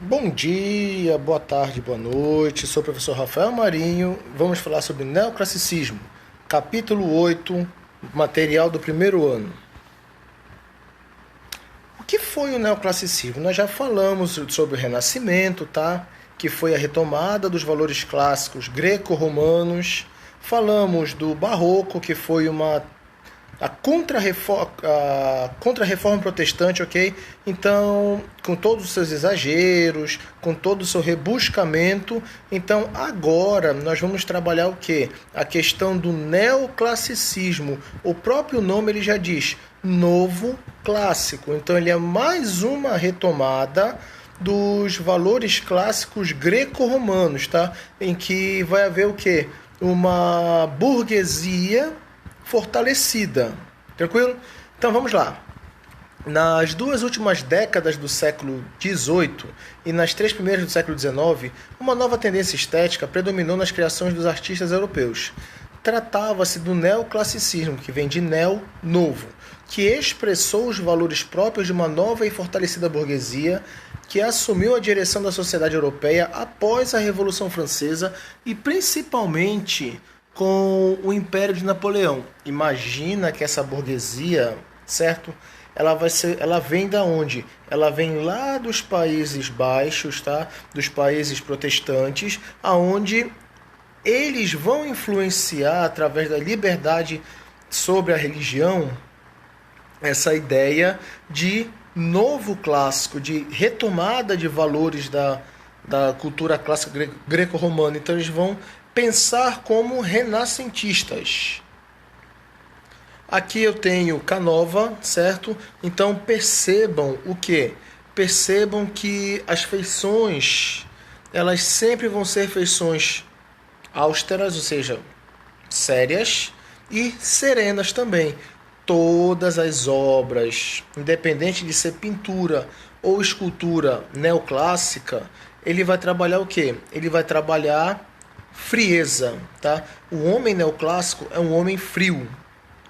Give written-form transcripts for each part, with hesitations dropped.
Bom dia, boa tarde, boa noite. Sou o professor Rafael Marinho. Vamos falar sobre neoclassicismo, capítulo 8, material do primeiro ano. O que foi o neoclassicismo? Nós já falamos sobre o Renascimento, tá? Que foi a retomada dos valores clássicos greco-romanos. Falamos do Barroco, que foi a contra-reforma protestante, ok? Então, com todos os seus exageros, com todo o seu rebuscamento, então agora nós vamos trabalhar o quê? A questão do neoclassicismo. O próprio nome ele já diz, novo clássico. Então ele é mais uma retomada dos valores clássicos greco-romanos, tá? Em que vai haver o quê? Uma burguesia fortalecida. Tranquilo? Então vamos lá. Nas duas últimas décadas do século XVIII e nas três primeiras do século XIX, uma nova tendência estética predominou nas criações dos artistas europeus. Tratava-se do neoclassicismo, que vem de neo, novo, que expressou os valores próprios de uma nova e fortalecida burguesia que assumiu a direção da sociedade europeia após a Revolução Francesa e principalmente com o Império de Napoleão. Imagina que essa burguesia, certo? Ela vem da onde? Ela vem lá dos Países Baixos, tá? Dos países protestantes, aonde eles vão influenciar através da liberdade sobre a religião essa ideia de novo clássico, de retomada de valores da cultura clássica greco-romana. Então eles vão pensar como renascentistas. Aqui eu tenho Canova, certo? Então percebam o que? Percebam que as feições, elas sempre vão ser feições austeras, ou seja, sérias e serenas também. Todas as obras, independente de ser pintura ou escultura neoclássica, ele vai trabalhar o quê? Ele vai trabalhar frieza, tá? O homem neoclássico é um homem frio,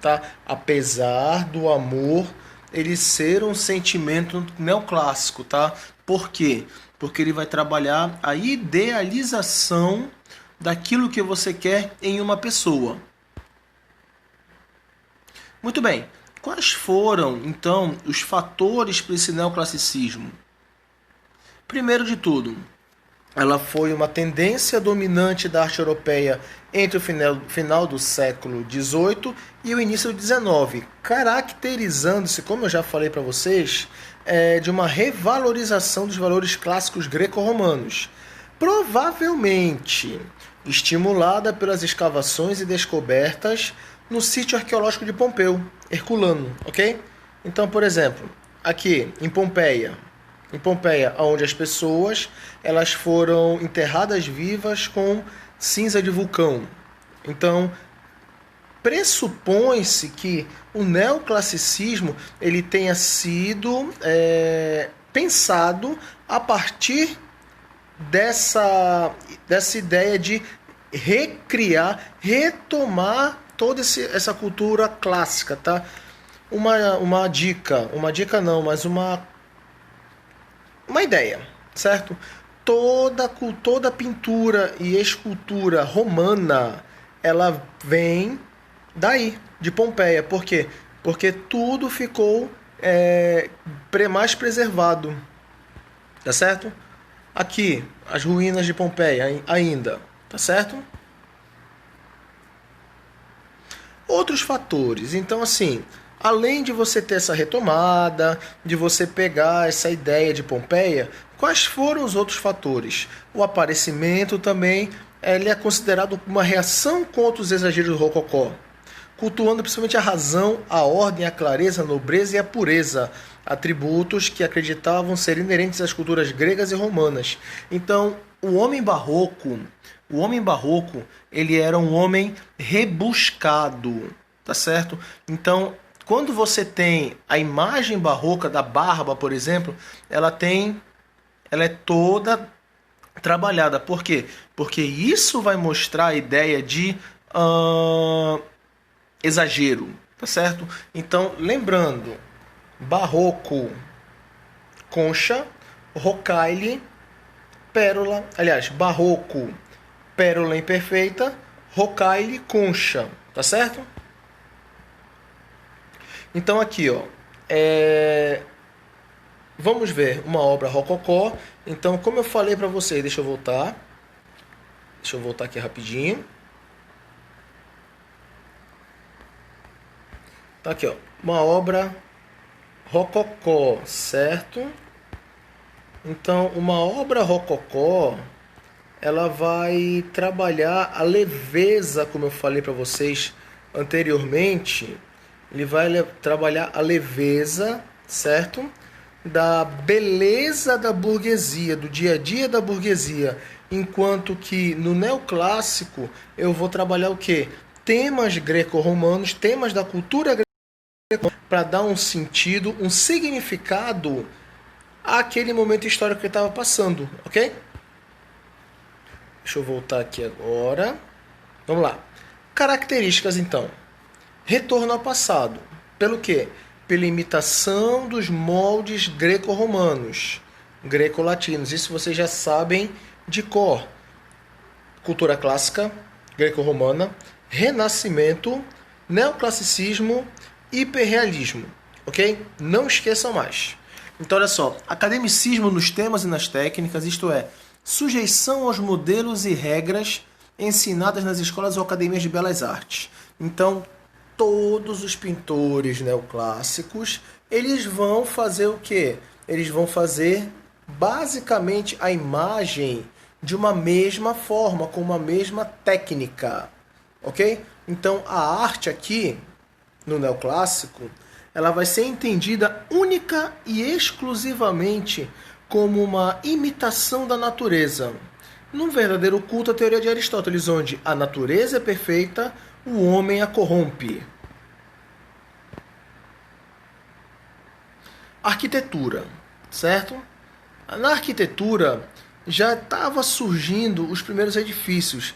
tá? Apesar do amor ele ser um sentimento neoclássico, tá? Por quê? Porque ele vai trabalhar a idealização daquilo que você quer em uma pessoa. Muito bem. Quais foram, então, os fatores para esse neoclassicismo? Primeiro de tudo, ela foi uma tendência dominante da arte europeia entre o final do século XVIII e o início do XIX, caracterizando-se, como eu já falei para vocês, de uma revalorização dos valores clássicos greco-romanos. Provavelmente estimulada pelas escavações e descobertas no sítio arqueológico de Pompeu, Herculano, ok? Então, por exemplo, aqui em Pompeia, onde as pessoas elas foram enterradas vivas com cinza de vulcão. Então, pressupõe-se que o neoclassicismo ele tenha sido pensado a partir dessa ideia de recriar, retomar toda essa cultura clássica, tá? Uma dica não, mas uma ideia, certo? Toda pintura e escultura romana, ela vem daí, de Pompeia. Por quê? Porque tudo ficou mais preservado, tá certo? Aqui, as ruínas de Pompeia ainda, tá certo? Outros fatores, então assim, além de você ter essa retomada, de você pegar essa ideia de Pompeia, quais foram os outros fatores? O aparecimento também, ele é considerado uma reação contra os exageros do rococó, cultuando principalmente a razão, a ordem, a clareza, a nobreza e a pureza, atributos que acreditavam ser inerentes às culturas gregas e romanas. Então, o homem barroco, ele era um homem rebuscado, tá certo? Então, quando você tem a imagem barroca da barba, por exemplo, ela é toda trabalhada. Por quê? Porque isso vai mostrar a ideia de exagero, tá certo? Então, lembrando, barroco, concha, rocaille, pérola, aliás, barroco, pérola imperfeita, rocaille, concha, tá certo? Então aqui, ó, vamos ver uma obra rococó. Então, como eu falei para vocês, deixa eu voltar aqui rapidinho. Tá aqui, ó, uma obra rococó, certo? Então, uma obra rococó, ela vai trabalhar a leveza, como eu falei para vocês anteriormente. Ele vai trabalhar a leveza, certo? Da beleza da burguesia, do dia a dia da burguesia. Enquanto que no neoclássico eu vou trabalhar o quê? Temas greco-romanos, temas da cultura greco-romana, para dar um sentido, um significado àquele momento histórico que estava passando, ok? Deixa eu voltar aqui agora. Vamos lá. Características, então. Retorno ao passado. Pelo quê? Pela imitação dos moldes greco-romanos, greco-latinos. Isso vocês já sabem de cor. Cultura clássica, greco-romana, renascimento, neoclassicismo, hiperrealismo. Ok? Não esqueçam mais. Então, olha só. Academicismo nos temas e nas técnicas, isto é, sujeição aos modelos e regras ensinadas nas escolas ou academias de belas artes. Então, todos os pintores neoclássicos, eles vão fazer o quê? Eles vão fazer basicamente a imagem de uma mesma forma, com uma mesma técnica, ok? Então, a arte aqui, no neoclássico, ela vai ser entendida única e exclusivamente como uma imitação da natureza. Num verdadeiro culto à teoria de Aristóteles, onde a natureza é perfeita, o homem a corrompe. Arquitetura, certo? Na arquitetura já estava surgindo os primeiros edifícios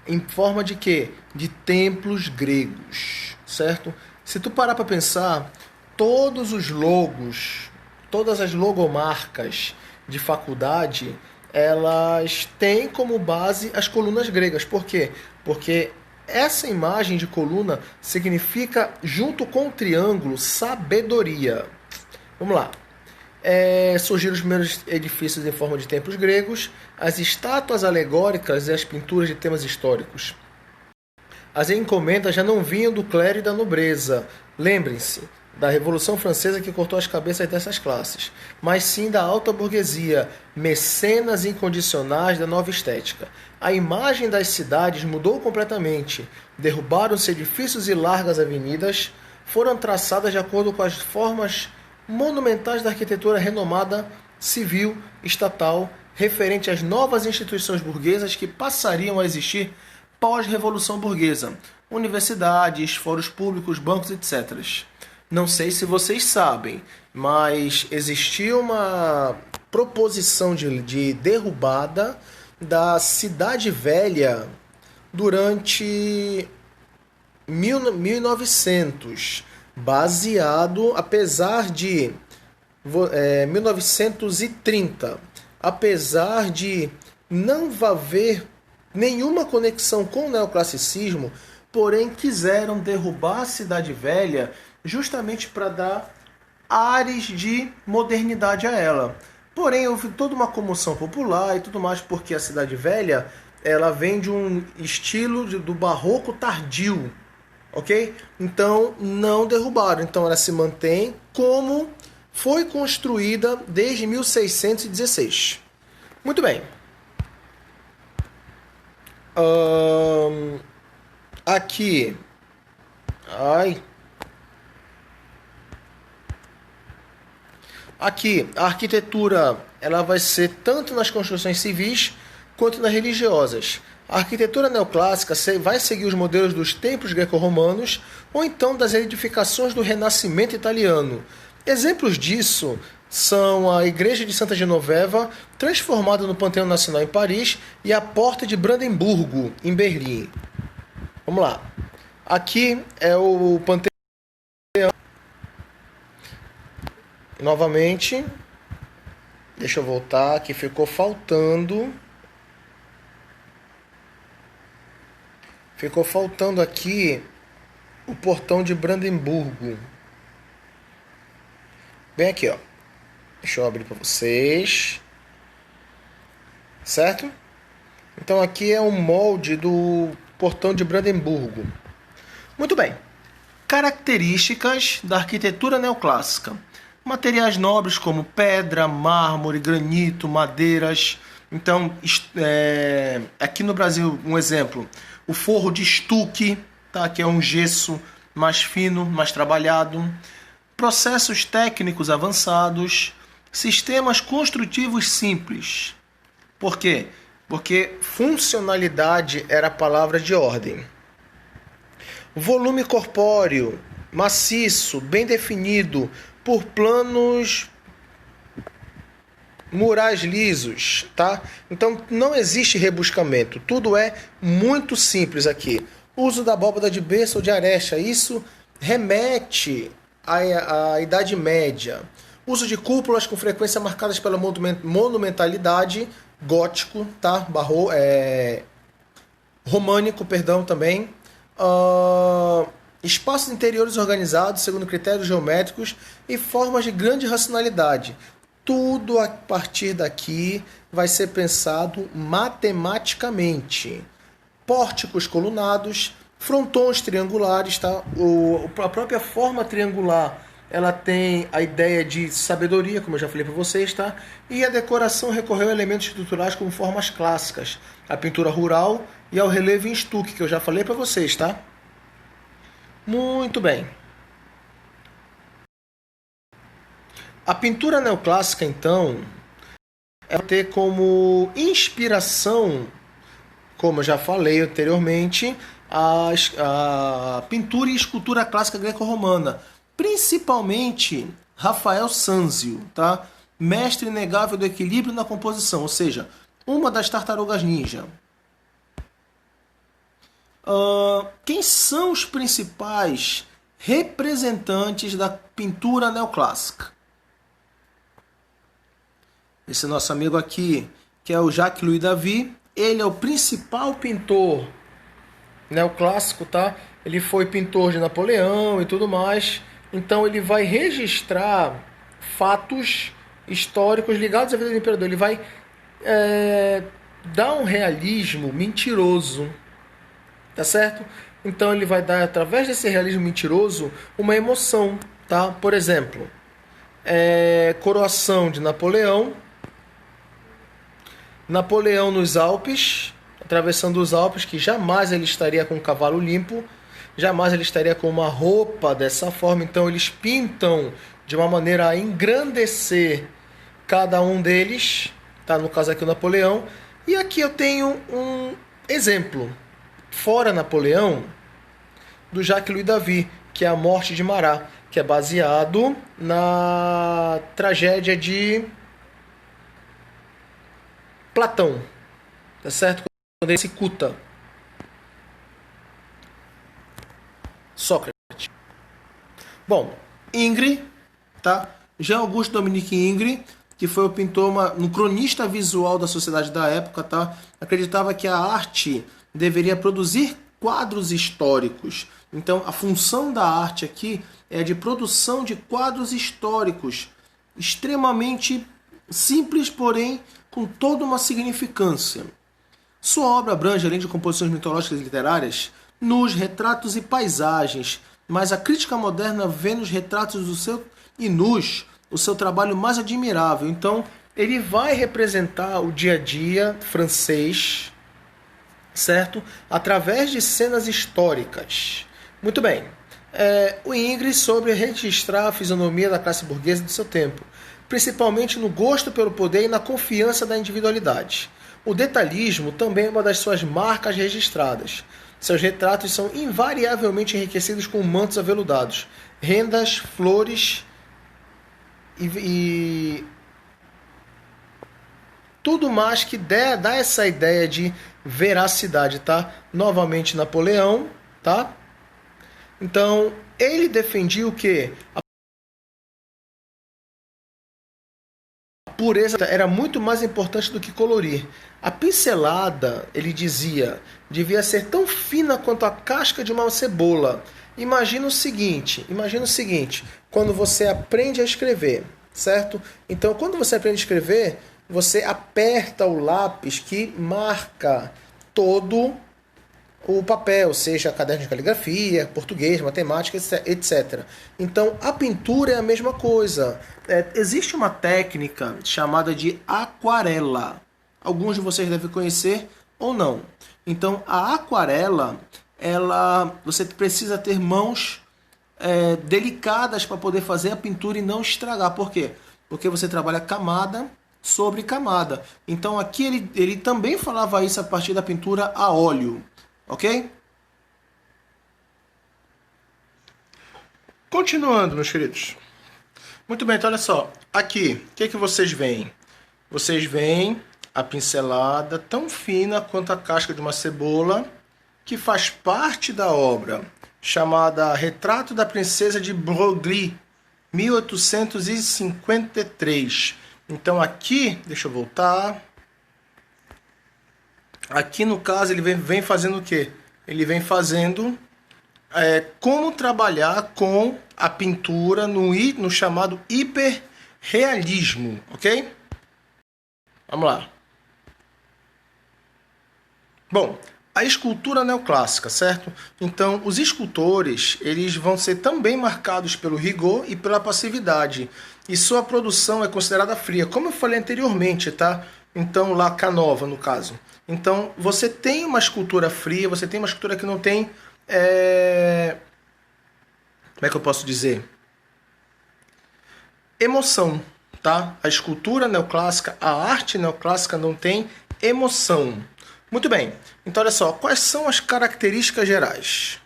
em forma de quê? De templos gregos, certo? Se tu parar para pensar, todos os logos, todas as logomarcas de faculdade, elas têm como base as colunas gregas. Por quê? Porque essa imagem de coluna significa, junto com o triângulo, sabedoria. Vamos lá. Surgiram os primeiros edifícios em forma de templos gregos, as estátuas alegóricas e as pinturas de temas históricos. As encomendas já não vinham do clero e da nobreza. Lembrem-se da Revolução Francesa que cortou as cabeças dessas classes, mas sim da alta burguesia, mecenas incondicionais da nova estética. A imagem das cidades mudou completamente. Derrubaram-se edifícios e largas avenidas foram traçadas de acordo com as formas monumentais da arquitetura renomada civil estatal, referente às novas instituições burguesas que passariam a existir pós-revolução burguesa, universidades, fóruns públicos, bancos, etc. Não sei se vocês sabem, mas existia uma proposição de derrubada da Cidade Velha durante 1900, baseado, apesar de 1930, apesar de não haver nenhuma conexão com o neoclassicismo, porém quiseram derrubar a Cidade Velha justamente para dar ares de modernidade a ela. Porém, houve toda uma comoção popular e tudo mais, porque a Cidade Velha ela vem de um estilo do barroco tardio, ok? Então, não derrubaram. Então, ela se mantém como foi construída desde 1616. Muito bem. Aqui. Aqui, a arquitetura ela vai ser tanto nas construções civis quanto nas religiosas. A arquitetura neoclássica vai seguir os modelos dos templos greco-romanos ou então das edificações do Renascimento italiano. Exemplos disso são a Igreja de Santa Genoveva, transformada no Panteão Nacional em Paris, e a Porta de Brandemburgo, em Berlim. Vamos lá. Aqui é o Panteão. Novamente. Deixa eu voltar, que ficou faltando. Ficou faltando aqui o portão de Brandemburgo. Bem aqui, ó. Deixa eu abrir para vocês. Certo? Então aqui é um molde do portão de Brandemburgo. Muito bem. Características da arquitetura neoclássica. Materiais nobres como pedra, mármore, granito, madeiras. Então, aqui no Brasil, um exemplo, o forro de estuque, tá? Que é um gesso mais fino, mais trabalhado. Processos técnicos avançados. Sistemas construtivos simples. Por quê? Porque funcionalidade era a palavra de ordem. Volume corpóreo, maciço, bem definido, por planos murais lisos, tá? Então não existe rebuscamento, tudo é muito simples aqui. Uso da abóbada de berço ou de aresta, isso remete à Idade Média. Uso de cúpulas com frequência marcadas pela monumentalidade, gótico, tá? Românico, perdão, também. Espaços interiores organizados segundo critérios geométricos e formas de grande racionalidade. Tudo a partir daqui vai ser pensado matematicamente. Pórticos colunados, frontões triangulares, tá? A própria forma triangular, ela tem a ideia de sabedoria, como eu já falei para vocês, tá? E a decoração recorreu a elementos estruturais como formas clássicas, a pintura rural e ao relevo em estuque, que eu já falei para vocês, tá? Muito bem. A pintura neoclássica, então, ela tem como inspiração, como eu já falei anteriormente, a pintura e escultura clássica greco-romana, principalmente Rafael Sanzio, tá? Mestre inegável do equilíbrio na composição, ou seja, uma das tartarugas ninja. Quem são os principais representantes da pintura neoclássica? Esse nosso amigo aqui, que é o Jacques-Louis David, ele é o principal pintor neoclássico, tá? Ele foi pintor de Napoleão e tudo mais. Então ele vai registrar fatos históricos ligados à vida do imperador. Ele vai dar um realismo mentiroso, tá certo? Então ele vai dar, através desse realismo mentiroso, uma emoção, tá? Por exemplo, coroação de Napoleão nos Alpes, atravessando os Alpes, que jamais ele estaria com um cavalo limpo, jamais ele estaria com uma roupa dessa forma. Então eles pintam de uma maneira a engrandecer cada um deles, tá? No caso aqui o Napoleão. E aqui eu tenho um exemplo, fora Napoleão, do Jacques-Louis David, que é a Morte de Marat, que é baseado na tragédia de Platão, tá certo? Quando ele cicuta Sócrates. Bom, Ingres, tá? Jean-Auguste Dominique Ingres, que foi o pintor, um cronista visual da sociedade da época, tá? Acreditava que a arte deveria produzir quadros históricos. Então, a função da arte aqui é de produção de quadros históricos, extremamente simples, porém com toda uma significância. Sua obra abrange, além de composições mitológicas e literárias, nus, retratos e paisagens, mas a crítica moderna vê nos retratos e nus o seu trabalho mais admirável. Então, ele vai representar o dia a dia francês, certo? Através de cenas históricas. Muito bem. O Ingres soube registrar a fisionomia da classe burguesa do seu tempo, principalmente no gosto pelo poder e na confiança da individualidade. O detalhismo também é uma das suas marcas registradas. Seus retratos são invariavelmente enriquecidos com mantos aveludados, rendas, flores e tudo mais que dá essa ideia de veracidade, tá? Novamente Napoleão, tá? Então, ele defendia o quê? A pureza era muito mais importante do que colorir. A pincelada, ele dizia, devia ser tão fina quanto a casca de uma cebola. Imagina o seguinte, quando você aprende a escrever, certo? Então, quando você aprende a escrever, você aperta o lápis que marca todo o papel, seja caderno de caligrafia, português, matemática, etc. Então, a pintura é a mesma coisa. Existe uma técnica chamada de aquarela. Alguns de vocês devem conhecer ou não. Então, a aquarela, você precisa ter mãos delicadas para poder fazer a pintura e não estragar. Por quê? Porque você trabalha camada sobre camada. Então, aqui ele também falava isso a partir da pintura a óleo. Ok? Continuando, meus queridos. Muito bem, então olha só. Aqui, o que vocês veem? Vocês veem a pincelada tão fina quanto a casca de uma cebola, que faz parte da obra chamada Retrato da Princesa de Broglie, 1853. Então aqui, deixa eu voltar. Aqui no caso ele vem fazendo o quê? Ele vem fazendo como trabalhar com a pintura no chamado hiperrealismo, ok? Vamos lá. Bom, a escultura neoclássica, certo? Então, os escultores, eles vão ser também marcados pelo rigor e pela passividade. E sua produção é considerada fria, como eu falei anteriormente, tá? Então, lá, Canova, no caso. Então, você tem uma escultura fria, você tem uma escultura que não tem... Como é que eu posso dizer? Emoção, tá? A escultura neoclássica, a arte neoclássica não tem emoção. Muito bem, então olha só, quais são as características gerais?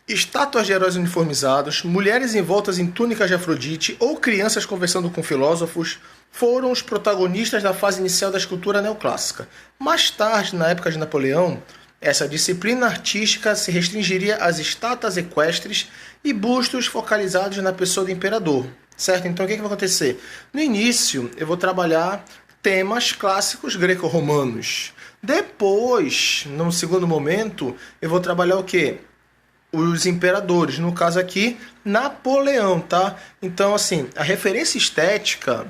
Estátuas de heróis uniformizados, mulheres envoltas em túnicas de Afrodite ou crianças conversando com filósofos foram os protagonistas da fase inicial da escultura neoclássica. Mais tarde, na época de Napoleão, essa disciplina artística se restringiria às estátuas equestres e bustos focalizados na pessoa do imperador, certo? Então o que vai acontecer? No início, eu vou trabalhar temas clássicos greco-romanos. Depois, num segundo momento, eu vou trabalhar o quê? Os imperadores, no caso aqui, Napoleão, tá? Então, assim, a referência estética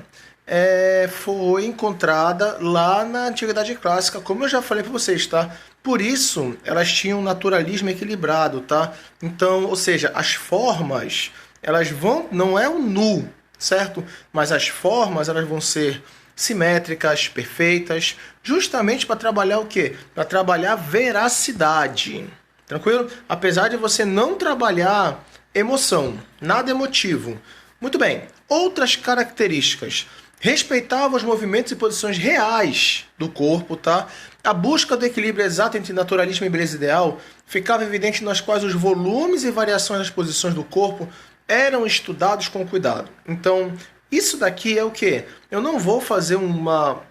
foi encontrada lá na Antiguidade Clássica, como eu já falei para vocês, tá? Por isso, elas tinham um naturalismo equilibrado, tá? Então, ou seja, as formas, elas vão, não é um nu, certo? Mas as formas, elas vão ser simétricas, perfeitas, justamente para trabalhar o quê? Para trabalhar veracidade. Tranquilo? Apesar de você não trabalhar emoção, nada emotivo. Muito bem. Outras características. Respeitava os movimentos e posições reais do corpo, tá? A busca do equilíbrio exato entre naturalismo e beleza ideal ficava evidente nas quais os volumes e variações das posições do corpo eram estudados com cuidado. Então, isso daqui é o quê? Eu não vou fazer uma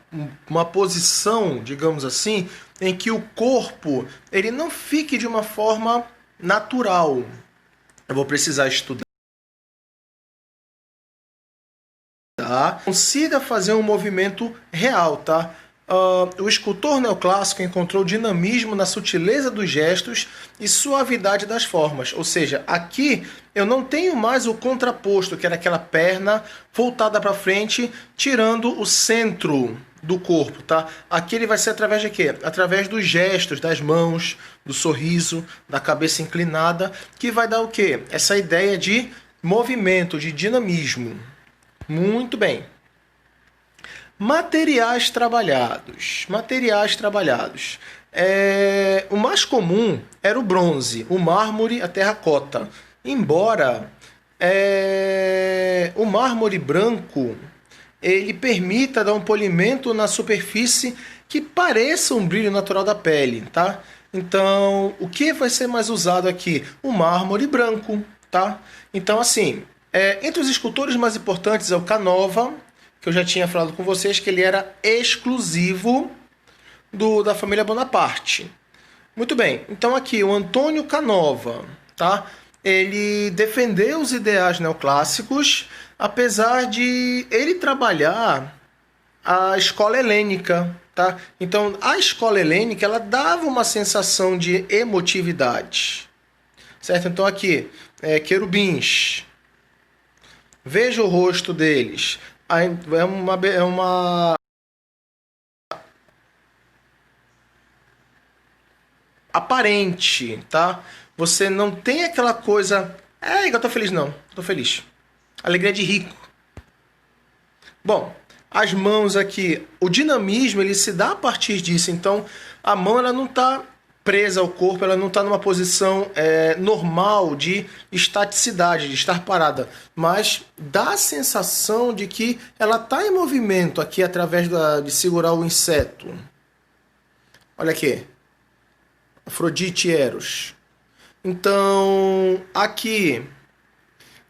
posição, digamos assim, em que o corpo ele não fique de uma forma natural. Eu vou precisar estudar. Consiga fazer um movimento real, tá? O escultor neoclássico encontrou dinamismo na sutileza dos gestos e suavidade das formas. Ou seja, aqui eu não tenho mais o contraposto, que era aquela perna voltada para frente, tirando o centro do corpo, tá? Aqui ele vai ser através de quê? Através dos gestos, das mãos, do sorriso, da cabeça inclinada, que vai dar o quê? Essa ideia de movimento, de dinamismo. Muito bem. Materiais trabalhados. O mais comum era o bronze, o mármore, a terracota. Embora o mármore branco ele permita dar um polimento na superfície que pareça um brilho natural da pele, tá? Então, o que vai ser mais usado aqui? O mármore branco, tá? Então, assim, entre os escultores mais importantes é o Canova, que eu já tinha falado com vocês que ele era exclusivo da família Bonaparte. Muito bem, então aqui o Antônio Canova, tá? Ele defendeu os ideais neoclássicos, apesar de ele trabalhar a escola helênica, tá? Então, a escola helênica, ela dava uma sensação de emotividade, certo? Então, aqui, querubins, veja o rosto deles. É uma aparente, tá? Você não tem aquela coisa, eu tô feliz, não, tô feliz. Alegria de rico. Bom, as mãos aqui, o dinamismo ele se dá a partir disso. Então, a mão ela não está presa ao corpo, ela não está numa posição normal de estaticidade, de estar parada, mas dá a sensação de que ela está em movimento aqui através de segurar o inseto. Olha aqui, Afrodite e Eros. Então, aqui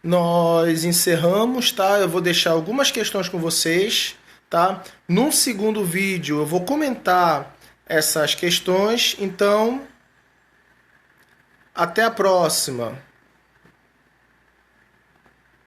nós encerramos, tá? Eu vou deixar algumas questões com vocês, tá? Num segundo vídeo eu vou comentar essas questões, então até a próxima.